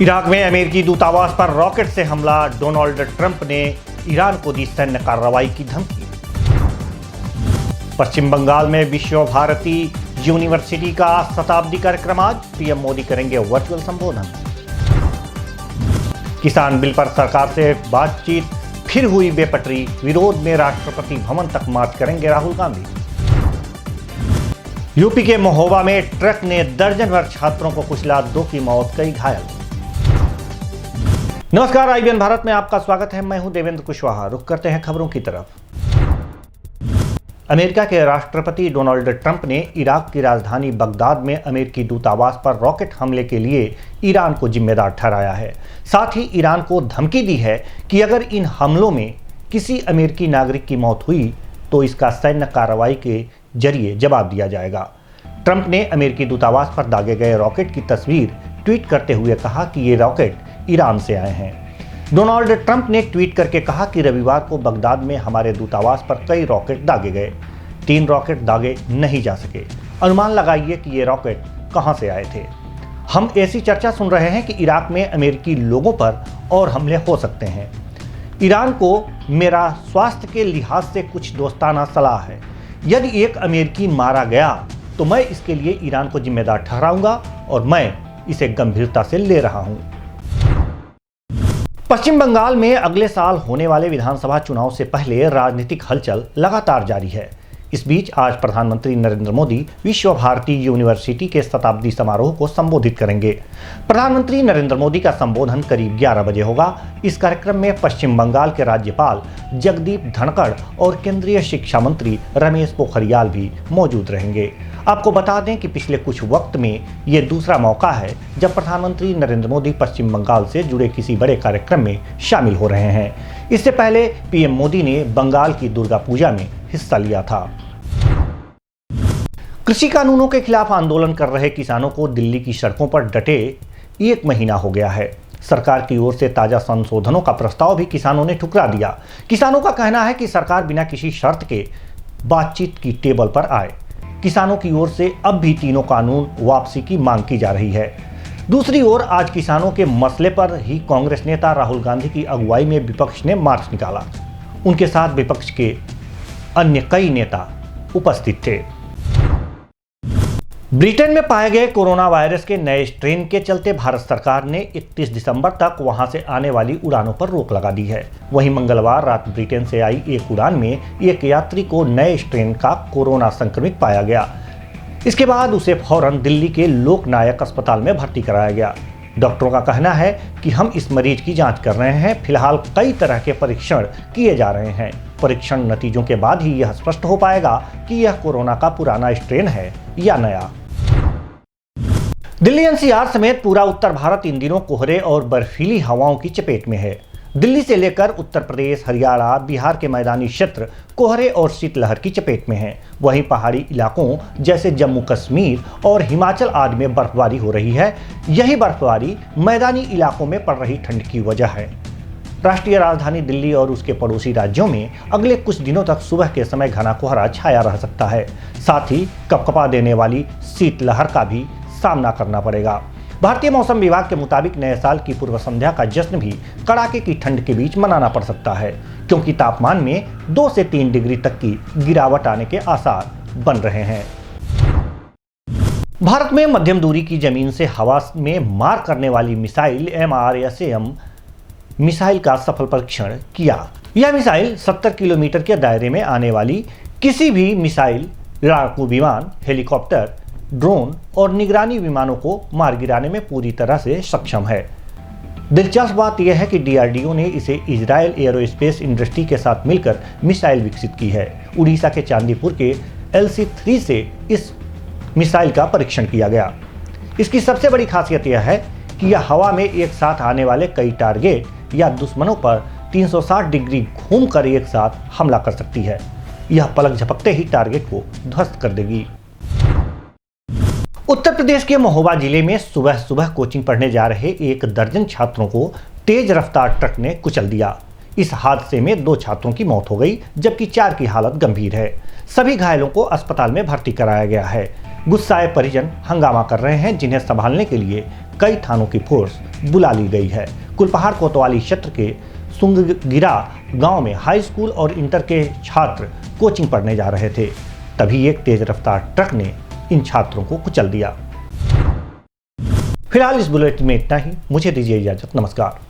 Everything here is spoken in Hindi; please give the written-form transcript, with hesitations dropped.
इराक में अमेरिकी दूतावास पर रॉकेट से हमला, डोनाल्ड ट्रंप ने ईरान को दी सैन्य कार्रवाई की धमकी। पश्चिम बंगाल में विश्व भारती यूनिवर्सिटी का शताब्दी कार्यक्रम आज, पीएम मोदी करेंगे वर्चुअल संबोधन। किसान बिल पर सरकार से बातचीत फिर हुई बेपटरी, विरोध में राष्ट्रपति भवन तक मार्च करेंगे राहुल गांधी। यूपी के महोबा में ट्रक ने दर्जन भर छात्रों को कुचला, 2 की मौत, कई घायल। नमस्कार, IBN भारत में आपका स्वागत है। मैं हूं देवेंद्र कुशवाहा। रुक करते हैं खबरों की तरफ। अमेरिका के राष्ट्रपति डोनाल्ड ट्रंप ने इराक की राजधानी बगदाद में अमेरिकी दूतावास पर रॉकेट हमले के लिए ईरान को जिम्मेदार ठहराया है। साथ ही ईरान को धमकी दी है कि अगर इन हमलों में किसी अमेरिकी नागरिक की मौत हुई तो इसका सैन्य कार्रवाई के जरिए जवाब दिया जाएगा। ट्रंप ने अमेरिकी दूतावास पर दागे गए रॉकेट की तस्वीर ट्वीट करते हुए कहा कि ये रॉकेट ईरान से आए हैं। डोनाल्ड ट्रंप ने ट्वीट करके कहा कि रविवार को बगदाद में हमारे दूतावास पर कई रॉकेट दागे गए, 3 रॉकेट दागे नहीं जा सके। अनुमान लगाइए कि ये रॉकेट कहां से आए थे। हम ऐसी चर्चा सुन रहे हैं कि इराक में अमेरिकी लोगों पर और हमले हो सकते हैं। ईरान को मेरा स्वास्थ्य के लिहाज से कुछ दोस्ताना सलाह है। यदि एक अमेरिकी मारा गया तो मैं इसके लिए ईरान को जिम्मेदार ठहराऊंगा और मैं इसे गंभीरता से ले रहा हूं। पश्चिम बंगाल में अगले साल होने वाले विधानसभा चुनाव से पहले राजनीतिक हलचल लगातार जारी है। इस बीच आज प्रधानमंत्री नरेंद्र मोदी विश्व भारती यूनिवर्सिटी के शताब्दी समारोह को संबोधित करेंगे। प्रधानमंत्री नरेंद्र मोदी का संबोधन करीब 11 बजे होगा। इस कार्यक्रम में पश्चिम बंगाल के राज्यपाल जगदीप धनखड़ और केंद्रीय शिक्षा मंत्री रमेश पोखरियाल भी मौजूद रहेंगे। आपको बता दें कि पिछले कुछ वक्त में ये दूसरा मौका है जब प्रधानमंत्री नरेंद्र मोदी पश्चिम बंगाल से जुड़े किसी बड़े कार्यक्रम में शामिल हो रहे हैं। इससे पहले पीएम मोदी ने बंगाल की दुर्गा पूजा में हिस्सा लिया था। कृषि कानूनों के खिलाफ आंदोलन कर रहे किसानों को दिल्ली की सड़कों पर डटे 1 महीना हो गया है। सरकार की ओर से ताजा संशोधनों का प्रस्ताव भी किसानों ने ठुकरा दिया। किसानों का कहना है कि सरकार बिना किसी शर्त के बातचीत की टेबल पर आए। किसानों की ओर से अब भी तीनों कानून वापसी की मांग की जा रही है। दूसरी ओर आज किसानों के मसले पर ही कांग्रेस नेता राहुल गांधी की अगुवाई में विपक्ष ने मार्च निकाला। उनके साथ विपक्ष के अन्य कई नेता उपस्थित थे। ब्रिटेन में पाए गए कोरोना वायरस के नए स्ट्रेन के चलते भारत सरकार ने 31 दिसंबर तक वहां से आने वाली उड़ानों पर रोक लगा दी है। वहीं मंगलवार रात ब्रिटेन से आई एक उड़ान में एक यात्री को नए स्ट्रेन का कोरोना संक्रमित पाया गया। इसके बाद उसे फौरन दिल्ली के लोकनायक अस्पताल में भर्ती कराया गया। डॉक्टरों का कहना है कि हम इस मरीज की जांच कर रहे हैं। फिलहाल कई तरह के परीक्षण किए जा रहे हैं। परीक्षण नतीजों के बाद ही यह स्पष्ट हो पाएगा कि यह कोरोना का पुराना स्ट्रेन है या नया। दिल्ली NCR समेत पूरा उत्तर भारत इन दिनों कोहरे और बर्फीली हवाओं की चपेट में है। दिल्ली से लेकर उत्तर प्रदेश, हरियाणा, बिहार के मैदानी क्षेत्र कोहरे और शीतलहर की चपेट में हैं। वहीं पहाड़ी इलाकों जैसे जम्मू कश्मीर और हिमाचल आदि में बर्फबारी हो रही है। यही बर्फबारी मैदानी इलाकों में पड़ रही ठंड की वजह है। राष्ट्रीय राजधानी दिल्ली और उसके पड़ोसी राज्यों में अगले कुछ दिनों तक सुबह के समय घना कोहरा छाया रह सकता है। साथ ही कपकपा देने वाली शीतलहर का भी सामना करना पड़ेगा। भारतीय मौसम विभाग के मुताबिक नए साल की पूर्व संध्या का जश्न भी कड़ाके की ठंड के बीच मनाना पड़ सकता है, क्योंकि तापमान में 2 से 3 डिग्री तक की गिरावट आने के आसार बन रहे हैं। भारत में मध्यम दूरी की जमीन से हवा में मार करने वाली मिसाइल MRSAM मिसाइल का सफल परीक्षण किया। यह मिसाइल 70 किलोमीटर के दायरे में आने वाली किसी भी मिसाइल, लड़ाकू विमान, हेलीकॉप्टर, ड्रोन और निगरानी विमानों को मार गिराने में पूरी तरह से सक्षम है। दिलचस्प बात यह है कि DRDO ने इसे इजरायल एरोस्पेस इंडस्ट्री के साथ मिलकर मिसाइल विकसित की है। उड़ीसा के चांदीपुर के LC-3 से इस मिसाइल का परीक्षण किया गया। इसकी सबसे बड़ी खासियत यह है कि यह हवा में एक साथ आने वाले कई टारगेट या दुश्मनों पर 360 डिग्री घूमकर एक साथ हमला कर सकती है। यह पलक झपकते ही टारगेट को ध्वस्त कर देगी। उत्तर प्रदेश के महोबा जिले में सुबह सुबह कोचिंग पढ़ने जा रहे 1 दर्जन छात्रों को तेज रफ्तार ट्रक ने कुचल दिया। इस हादसे में 2 छात्रों की मौत हो गई, जबकि 4 की हालत गंभीर है। सभी घायलों को अस्पताल में भर्ती कराया गया है। गुस्साए परिजन हंगामा कर रहे हैं, जिन्हें संभालने के लिए कई थानों की फोर्स बुला ली गई है। कुलपहाड़ कोतवाली क्षेत्र के सुंगगिरा गांव में हाई स्कूल और इंटर के छात्र कोचिंग पढ़ने जा रहे थे, तभी एक तेज रफ्तार ट्रक ने इन छात्रों को कुचल दिया। फिलहाल इस बुलेटिन में इतना ही। मुझे दीजिए इजाजत। नमस्कार।